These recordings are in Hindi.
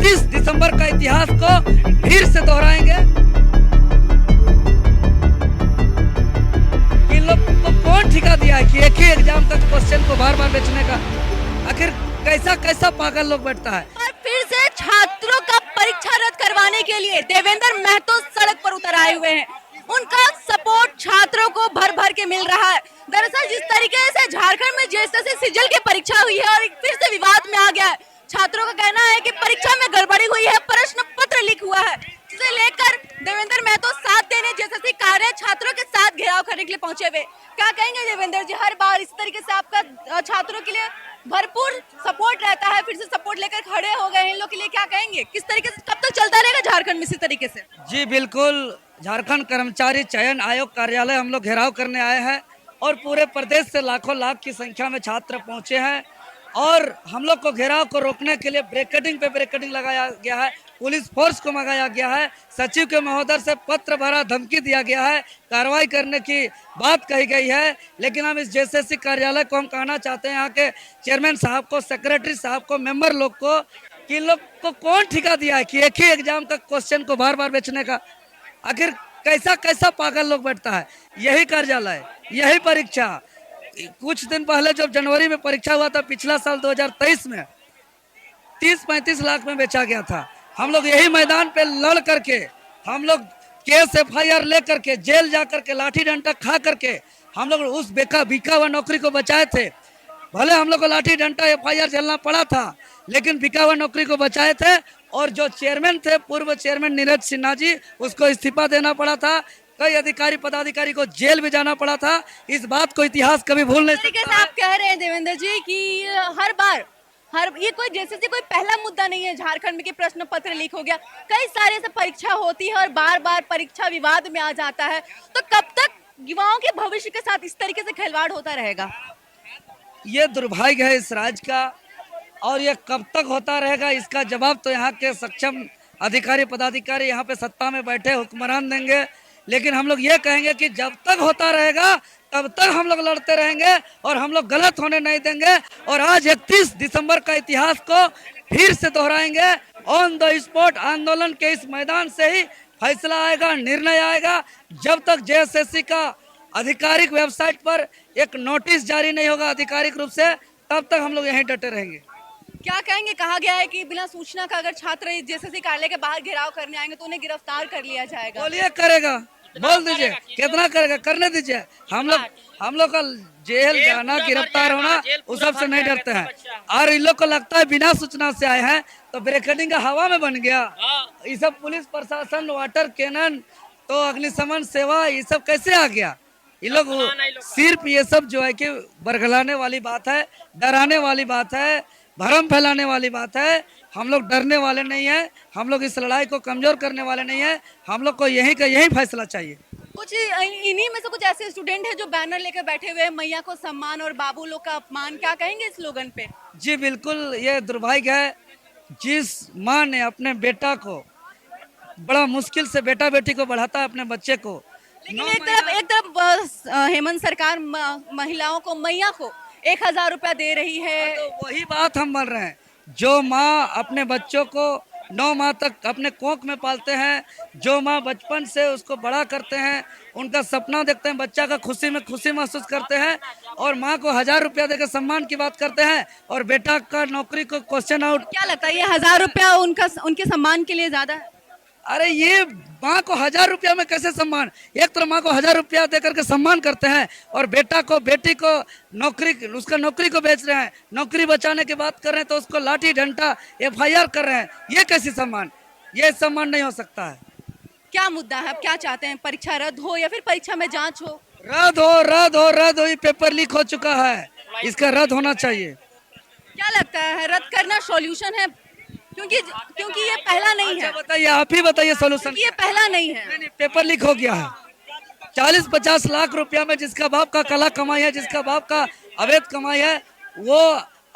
31 दिसंबर का इतिहास को फिर से दोहराएंगे। इन लोग को कौन ठिका दिया है कि एक ही एग्जाम का क्वेश्चन को बार बार बेचने का? आखिर कैसा कैसा पागल लोग बैठता है। और फिर से छात्रों का परीक्षा रद्द करवाने के लिए देवेंद्र महतो सड़क पर उतर आए हुए हैं। उनका सपोर्ट छात्रों को भर भर के मिल रहा है। दरअसल जिस तरीके से झारखंड में जेएसएससी सिजिल की परीक्षा हुई है और फिर से विवाद में आ गया है, छात्रों का कहना है कि परीक्षा में गड़बड़ी हुई है, प्रश्न पत्र लीक हुआ है, जिसे लेकर देवेंद्र महतो साथ देने जेएसएससी कार्य छात्रों के साथ घेराव करने के लिए पहुंचे हुए। क्या कहेंगे देवेंद्र जी, हर बार इस तरीके से आपका छात्रों के लिए भरपूर सपोर्ट रहता है, फिर से सपोर्ट लेकर खड़े हो गए इन लोग के लिए, क्या कहेंगे? किस तरीके से कब तक चलता रहेगा झारखंड में इसी तरीके से? जी बिल्कुल, झारखंड कर्मचारी चयन आयोग कार्यालय हम लोग घेराव करने आए हैं और पूरे प्रदेश से लाखों लाख की संख्या में छात्र पहुंचे हैं और हम लोग को घेराव को रोकने के लिए ब्रेकेटिंग पे ब्रेकेटिंग लगाया गया है, पुलिस फोर्स को मंगाया गया है, सचिव के महोदय से पत्र भरा धमकी दिया गया है, कार्रवाई करने की बात कही गई है। लेकिन हम इस जेएसएससी कार्यालय को हम कहना चाहते हैं, यहाँ के चेयरमैन साहब को, सेक्रेटरी साहब को, मेंबर लोग को, कि इन लोग को कौन ठिका दिया है कि एक ही एग्जाम का क्वेश्चन को बार बार बेचने का? आखिर कैसा कैसा पागल लोग बैठता है। यही कार्यालय, यही परीक्षा, कुछ दिन पहले जब जनवरी में परीक्षा हुआ था पिछला साल 2023 में 30-35 लाख में बेचा गया था। हम लोग यही मैदान पे लड़ करके, हम लोग केस FIR ले करके, जेल जा करके, लाठी डंडा खा करके हम लोग उस बिका हुआ नौकरी को बचाए थे। भले हम लोग को लाठी डंडा FIR झेलना पड़ा था, लेकिन बिका हुआ नौकरी को बचाए थे। और जो चेयरमैन थे, पूर्व चेयरमैन नीरज सिन्हा जी, उसको इस्तीफा देना पड़ा था। कई अधिकारी पदाधिकारी को जेल भी जाना पड़ा था। इस बात को इतिहास कभी भूल नहीं तरीके सकता से आप कह रहे हैं देवेंद्र जी कि हर बार ये कोई जेएसएससी कोई पहला मुद्दा नहीं है झारखंड में कि प्रश्न पत्र लीक हो गया। कई सारे से परीक्षा होती है और बार बार परीक्षा विवाद में आ जाता है, तो कब तक युवाओं के भविष्य के साथ इस तरीके से खिलवाड़ होता रहेगा? ये दुर्भाग्य है इस राज्य का, और ये कब तक होता रहेगा इसका जवाब तो यहाँ के सक्षम अधिकारी पदाधिकारी यहाँ पे सत्ता में बैठे हुक्मरान देंगे। लेकिन हम लोग ये कहेंगे कि जब तक होता रहेगा तब तक हम लोग लड़ते रहेंगे और हम लोग गलत होने नहीं देंगे। और आज 31 दिसंबर का इतिहास को फिर से दोहराएंगे। ऑन द स्पॉट आंदोलन के इस मैदान से ही फैसला आएगा, निर्णय आएगा। जब तक जेएसएससी का आधिकारिक वेबसाइट पर एक नोटिस जारी नहीं होगा आधिकारिक रूप से, तब तक हम लोग यहीं डटे रहेंगे। क्या कहेंगे? कहा गया है कि बिना सूचना का अगर छात्र जेएसएससी कार्यालय के बाहर घेराव करने आएंगे तो उन्हें गिरफ्तार कर लिया जाएगा। बोलिए, करेगा, बोल दीजिए कितना करेगा, करने दीजिए। हम लोग का जेल जाना, गिरफ्तार होना, उस सब से नहीं डरते हैं। और इन लोग को लगता है बिना सूचना से आए हैं तो ब्रेकेटिंग का हवा में बन गया। ये सब पुलिस प्रशासन, वाटर कैनन, तो अग्निशमन सेवा, ये सब कैसे आ गया? ये लोग सिर्फ ये सब जो है कि बरगलाने वाली बात है, डराने वाली बात है, भरम फैलाने वाली बात है। हम लोग डरने वाले नहीं हैं, हम लोग इस लड़ाई को कमजोर करने वाले नहीं हैं। हम लोग को यही का यही फैसला चाहिए। कुछ इन्हीं में से कुछ ऐसे स्टूडेंट हैं जो बैनर लेकर बैठे हुए हैं, मैया को सम्मान और बाबू लोग का अपमान, क्या कहेंगे इस स्लोगन पे? जी बिल्कुल, ये दुर्भाग्य है। जिस माँ ने अपने बेटा को, बड़ा मुश्किल से बेटा बेटी को बढ़ाता है, अपने बच्चे को, लेकिन एक तरफ हेमंत सरकार महिलाओं को, मैया को 1000 रुपया दे रही है। तो वही बात हम बोल रहे हैं। जो माँ अपने बच्चों को 9 माह तक अपने कोख में पालते हैं, जो माँ बचपन से उसको बड़ा करते हैं, उनका सपना देखते हैं, बच्चा का खुशी में खुशी महसूस करते हैं, और माँ को 1000 रुपया देकर सम्मान की बात करते हैं, और बेटा का नौकरी को क्वेश्चन आउट। क्या लगता है ये 1000 रुपया उनके सम्मान के लिए ज्यादा है? अरे ये माँ को 1000 रुपया में कैसे सम्मान? एक तो माँ को 1000 रुपया देकर के सम्मान करते हैं और बेटा को, बेटी को नौकरी, उसका नौकरी को बेच रहे हैं, नौकरी बचाने की बात कर रहे हैं तो उसको लाठी डंडा FIR कर रहे हैं। ये कैसी सम्मान? ये सम्मान नहीं हो सकता है। क्या मुद्दा है? आप क्या चाहते हैं? परीक्षा रद्द हो या फिर परीक्षा में जांच हो? रद्द हो, रद्द हो, रद्द हो। ये पेपर लीक हो चुका है, इसका रद्द होना चाहिए। क्या लगता है रद्द करना सॉल्यूशन है? क्योंकि ये पहला नहीं है। बताइए, आप ही बताइए सोल्यूशन। ये पहला नहीं है। नहीं, पेपर लीक हो गया है। 40-50 लाख रुपया में जिसका बाप का कला कमाई है, जिसका बाप का अवैध कमाई है, वो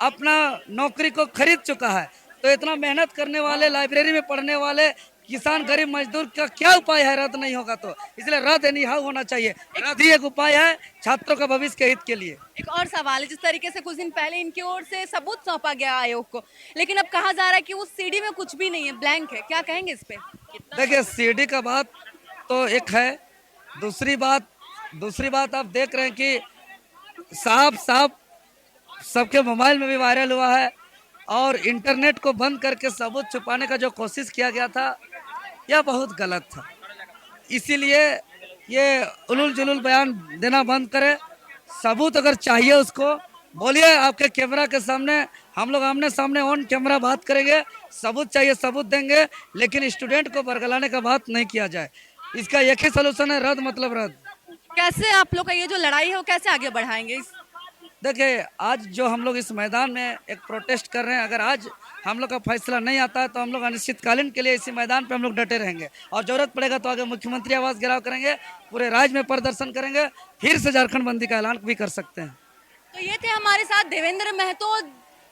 अपना नौकरी को खरीद चुका है। तो इतना मेहनत करने वाले, लाइब्रेरी में पढ़ने वाले, किसान गरीब मजदूर का क्या उपाय है रद्द नहीं होगा तो, इसलिए रद्द एनीहाउ होना चाहिए। रद्द ही एक उपाय है छात्रों का भविष्य के हित के लिए। एक और सवाल है, जिस तरीके से कुछ दिन पहले इनकी ओर से सबूत सौंपा गया आयोग को, लेकिन अब कहा जा रहा है कि उस सीडी में कुछ भी नहीं है, ब्लैंक है, क्या कहेंगे इस पे? देखिए सीडी का बात तो एक है, दूसरी बात आप देख रहे हैं कि साफ साफ सबके मोबाइल में भी वायरल हुआ है और इंटरनेट को बंद करके सबूत छुपाने का जो कोशिश किया गया था यह बहुत गलत था। इसीलिए ये उलूल जुलूल बयान देना बंद करे। सबूत अगर चाहिए उसको बोलिए, आपके कैमरा के सामने हम लोग आमने सामने ऑन कैमरा बात करेंगे। सबूत चाहिए सबूत देंगे, लेकिन स्टूडेंट को बरगलाने का बात नहीं किया जाए। इसका एक ही सोल्यूशन है, रद्द मतलब रद्द। कैसे आप लोग का ये जो लड़ाई है वो कैसे आगे बढ़ाएंगे देखिए आज जो हम लोग इस मैदान में एक प्रोटेस्ट कर रहे हैं, अगर आज हम लोग का फैसला नहीं आता है तो हम लोग अनिश्चितकालीन के लिए इसी मैदान पे हम लोग डटे रहेंगे और जरूरत पड़ेगा तो आगे मुख्यमंत्री आवास घेराव करेंगे, पूरे राज्य में प्रदर्शन करेंगे, फिर से झारखंड बंदी का ऐलान भी कर सकते हैं। तो ये थे हमारे साथ देवेंद्र महतो,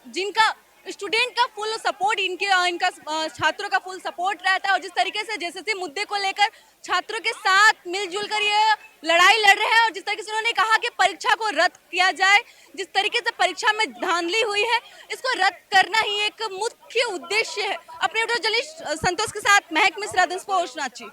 जिनका स्टूडेंट का फुल सपोर्ट, इनका छात्रों का फुल सपोर्ट रहता है और जिस तरीके से जैसे मुद्दे को लेकर छात्रों के साथ मिलजुल कर ये लड़ाई लड़ रहे हैं और जिस तरीके से उन्होंने कहा कि परीक्षा को रद्द किया जाए, जिस तरीके से परीक्षा में धांधली हुई है इसको रद्द करना ही एक मुख्य उद्देश्य है। अपने जर्नलिस्ट संतोष के साथ महक मिश्रा, दिस पोस्ट नाची।